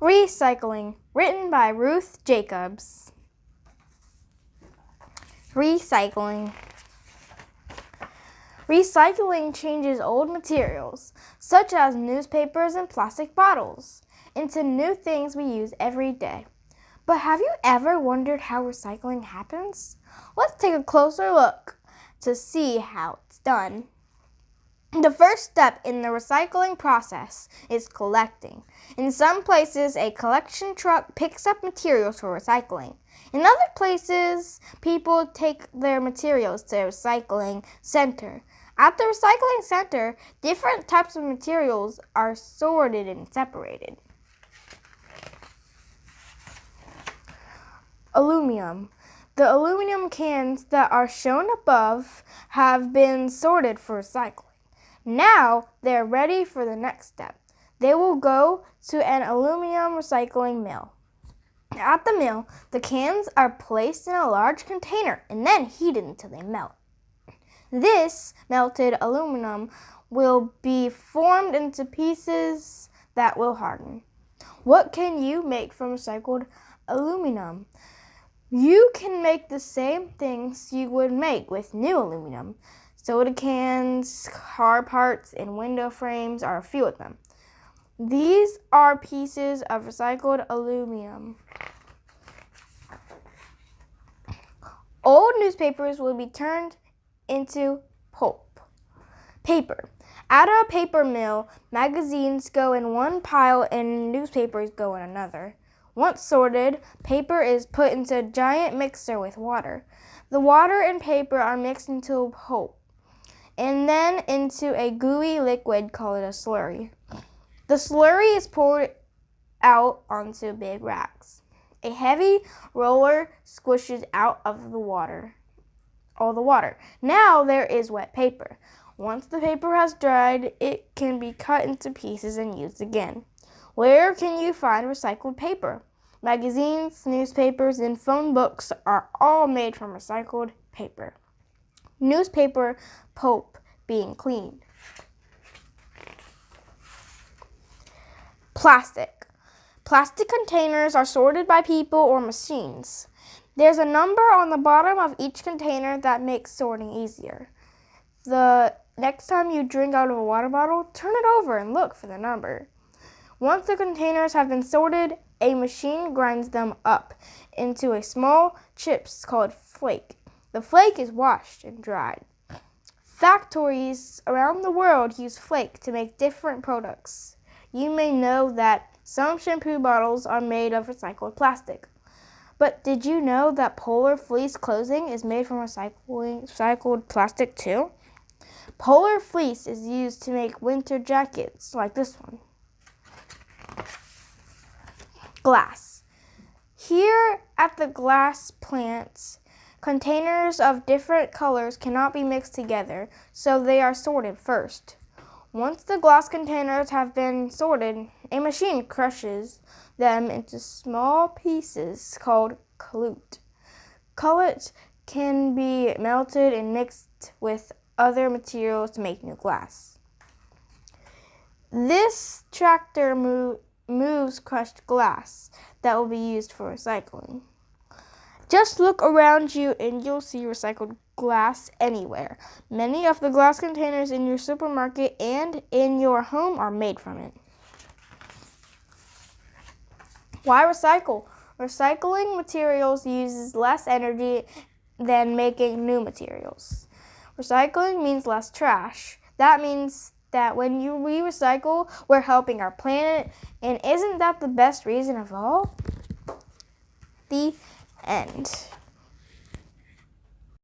Recycling, written by Ruth Jacobs. Recycling. Recycling changes old materials, such as newspapers and plastic bottles, into new things we use every day. But have you ever wondered how recycling happens? Let's take a closer look to see how it's done. The first step in the recycling process is collecting. In some places, a collection truck picks up materials for recycling. In other places, people take their materials to a recycling center. At the recycling center, different types of materials are sorted and separated. Aluminum. The aluminum cans that are shown above have been sorted for recycling. Now they're ready for the next step. They will go to an aluminum recycling mill. At the mill, the cans are placed in a large container and then heated until they melt. This melted aluminum will be formed into pieces that will harden. What can you make from recycled aluminum? You can make the same things you would make with new aluminum. Soda cans, car parts, and window frames are a few of them. These are pieces of recycled aluminum. Old newspapers will be turned into pulp. Paper. At a paper mill, magazines go in one pile and newspapers go in another. Once sorted, paper is put into a giant mixer with water. The water and paper are mixed into a pulp, and then into a gooey liquid called a slurry. The slurry is poured out onto big racks. A heavy roller squishes out of all the water. Now there is wet paper. Once the paper has dried, it can be cut into pieces and used again. Where can you find recycled paper? Magazines, newspapers, and phone books are all made from recycled paper. Newspaper pulp being cleaned. Plastic. Plastic containers are sorted by people or machines. There's a number on the bottom of each container that makes sorting easier. The next time you drink out of a water bottle, turn it over and look for the number. Once the containers have been sorted, a machine grinds them up into a small chips called flake. The flake is washed and dried. Factories around the world use flake to make different products. You may know that some shampoo bottles are made of recycled plastic. But did you know that polar fleece clothing is made from recycled plastic too? Polar fleece is used to make winter jackets like this one. Glass. Here at the glass plant, containers of different colors cannot be mixed together, so they are sorted first. Once the glass containers have been sorted, a machine crushes them into small pieces called cullet. Cullet can be melted and mixed with other materials to make new glass. This tractor moves crushed glass that will be used for recycling. Just look around you and you'll see recycled glass anywhere. Many of the glass containers in your supermarket and in your home are made from it. Why recycle? Recycling materials uses less energy than making new materials. Recycling means less trash. That means that when we recycle, we're helping our planet, and isn't that the best reason of all? The end.